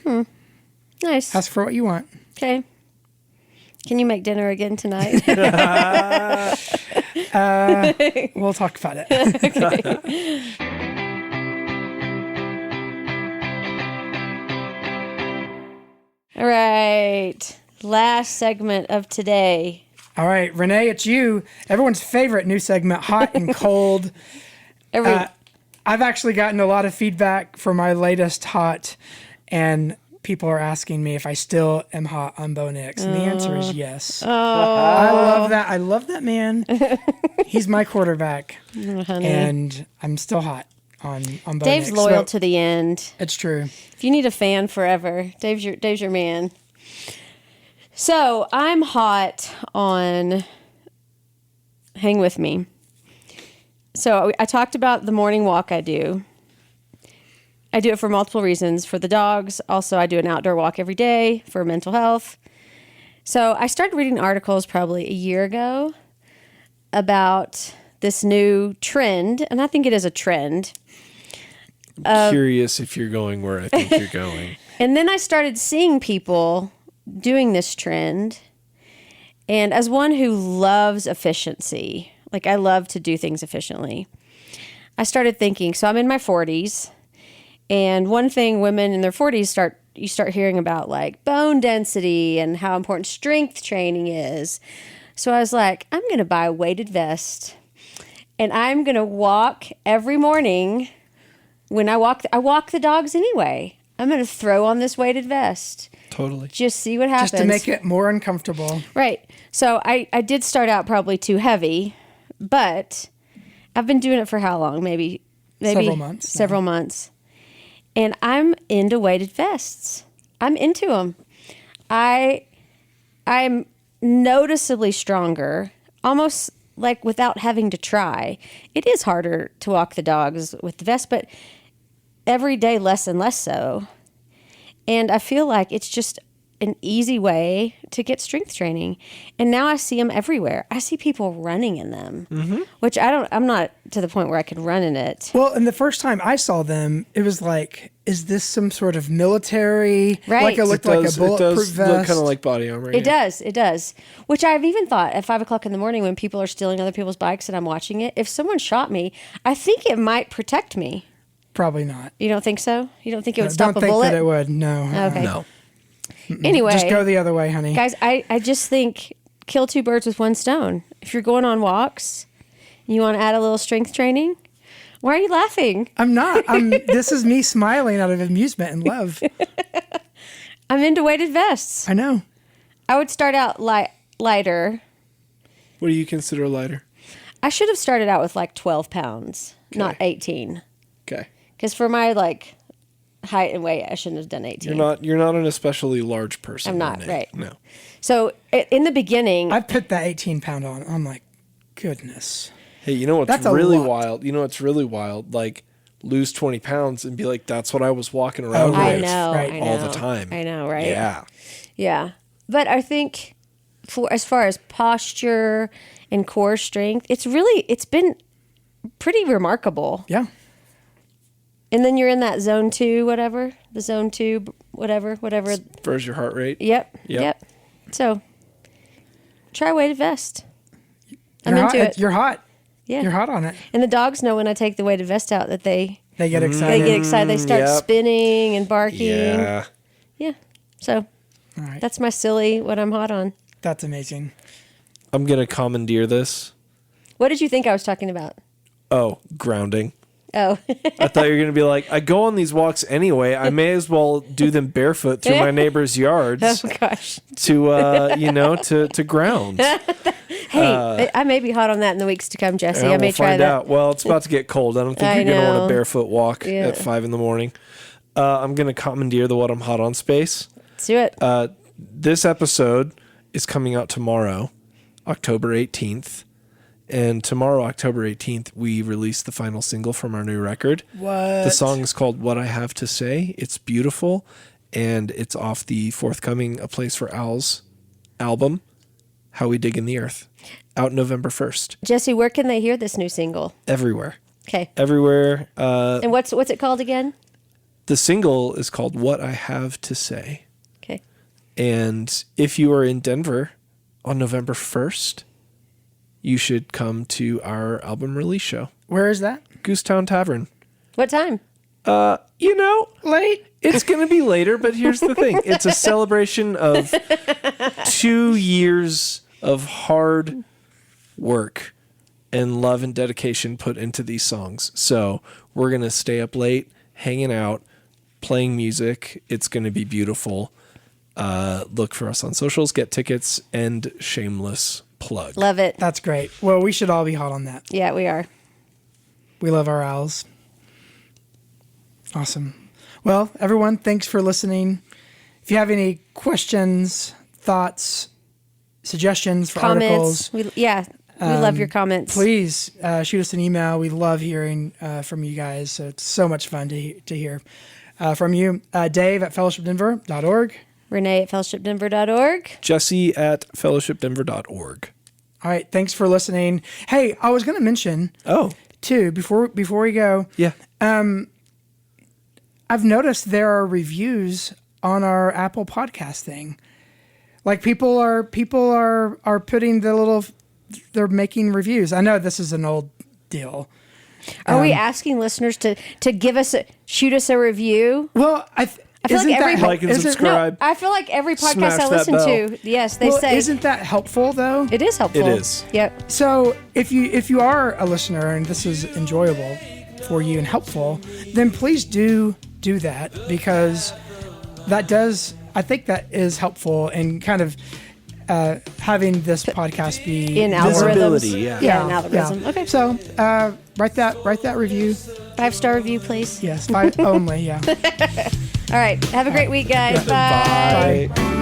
Nice. Ask for what you want. Okay. Can you make dinner again tonight? We'll talk about it. Okay. All right. Last segment of today. All right, Renee, it's you. Everyone's favorite new segment, Hot and Cold. I've actually gotten a lot of feedback for my latest hot, and people are asking me if I still am hot on Bo Nix, and the answer is yes. I love that. I love that man. He's my quarterback, and I'm still hot on Bo Dave's Nix. loyal to the end. It's true. If you need a fan forever, Dave's your man. So I'm hot on. Hang with me. So I talked about the morning walk I do. I do it for multiple reasons. For the dogs. Also, I do an outdoor walk every day for mental health. So I started reading articles probably a year ago about this new trend, and I think it is a trend, I'm curious if you're going where I think you're going. And then I started seeing people doing this trend. And as one who loves efficiency, like I love to do things efficiently, I started thinking, so I'm in my 40s. And one thing women in their 40s you start hearing about like bone density and how important strength training is. So I was like, I'm going to buy a weighted vest and I'm going to walk every morning. When I walk the dogs anyway. I'm going to throw on this weighted vest. Totally. Just see what happens. Just to make it more uncomfortable. Right. So I did start out probably too heavy, but I've been doing it for how long? Maybe several months. Several months. And I'm into weighted vests. I'm into them. I'm noticeably stronger, almost like without having to try. It is harder to walk the dogs with the vest, but every day less and less so. And I feel like it's just an easy way to get strength training. And now I see them everywhere. I see people running in them, which I'm not to the point where I could run in it. Well, and the first time I saw them, it was like, is this some sort of military? Right. Like it looked like a bulletproof vest. Look kind of like body armor. It does. Which I've even thought at 5 o'clock in the morning when people are stealing other people's bikes and I'm watching it, if someone shot me, I think it might protect me. Probably not. You don't think so? You don't think it would I stop don't a think bullet? that it would. No. Okay. No. Anyway. Just go the other way, honey. Guys, I just think kill two birds with one stone. If you're going on walks, you want to add a little strength training, why are you laughing? I'm not. This is me smiling out of amusement and love. I'm into weighted vests. I know. I would start out lighter. What do you consider lighter? I should have started out with like 12 pounds, not 18. Okay. Because for my like height and weight, I shouldn't have done 18. You're not an especially large person. I'm not, Renee. right. No. So in the beginning, I put that 18-pound on. I'm like, goodness. Hey, you know what's That's a really lot. wild? You know what's really wild? Like lose 20 pounds and be like, that's what I was walking around I with know, right. I all know. the time. I know, right? Yeah. Yeah. But I think as far as posture and core strength, it's been pretty remarkable. Yeah. And then you're in that zone 2, whatever. The zone 2, whatever. As far as your heart rate. Yep. So try weighted vest. I'm You're into hot. it. You're hot. Yeah. You're hot on it. And the dogs know when I take the weighted vest out that they They get excited. get excited. They start Yep. spinning and barking. Yeah. Yeah. So All right. that's my silly what I'm hot on. That's amazing. I'm going to commandeer this. What did you think I was talking about? Oh, grounding. Oh. I thought you were going to be like, I go on these walks anyway. I may as well do them barefoot through my neighbor's yards Oh gosh. to ground. Hey, I may be hot on that in the weeks to come, Jesse. Yeah, I may we'll try find that. out. Well, it's about to get cold. I don't think I you're going to want know. a barefoot walk Yeah. at 5 a.m. I'm going to commandeer the What I'm Hot on space. Let's do it. This episode is coming out tomorrow, October 18th. And tomorrow, October 18th, we release the final single from our new record. What? The song is called What I Have to Say. It's beautiful, and it's off the forthcoming A Place for Owls album, How We Dig in the Earth, out November 1st. Jesse, where can they hear this new single? Everywhere. Okay. Everywhere. And what's it called again? The single is called What I Have to Say. Okay. And if you are in Denver on November 1st, you should come to our album release show. Where is that? Goosetown Tavern. What time? Late. It's going to be later, but here's the thing. It's a celebration of 2 years of hard work and love and dedication put into these songs. So we're going to stay up late, hanging out, playing music. It's going to be beautiful. Look for us on socials, get tickets, and shameless plug. Love it. That's great. Well, we should all be hot on that. Yeah, we are. We love our owls. Awesome. Well, everyone, thanks for listening. If you have any questions, thoughts, suggestions for articles, Comments. We love your comments. please shoot us an email. We love hearing from you guys. So it's so much fun to hear from you. Dave at fellowshipdenver.org. Renee at fellowshipdenver.org. Jesse at fellowshipdenver.org. All right. Thanks for listening. Hey, I was going to mention, Oh, too, before we go, yeah. I've noticed there are reviews on our Apple podcast thing. Like people are putting they're making reviews. I know this is an old deal. Are we asking listeners to shoot us a review? Well, I feel like every like and subscribe. I feel like every podcast Smash I that listen bell. to, yes, they say isn't that helpful though? it is helpful. It is. Yep. So if you are a listener and this is enjoyable for you and helpful, then please do that, because I think that is helpful in kind of having this podcast be In Visibility, algorithms. yeah. In algorithm. Okay. So write that review. 5-star review, please. Yes, 5 only. Yeah. All right. Have a great week, guys. Yeah. Bye. Bye.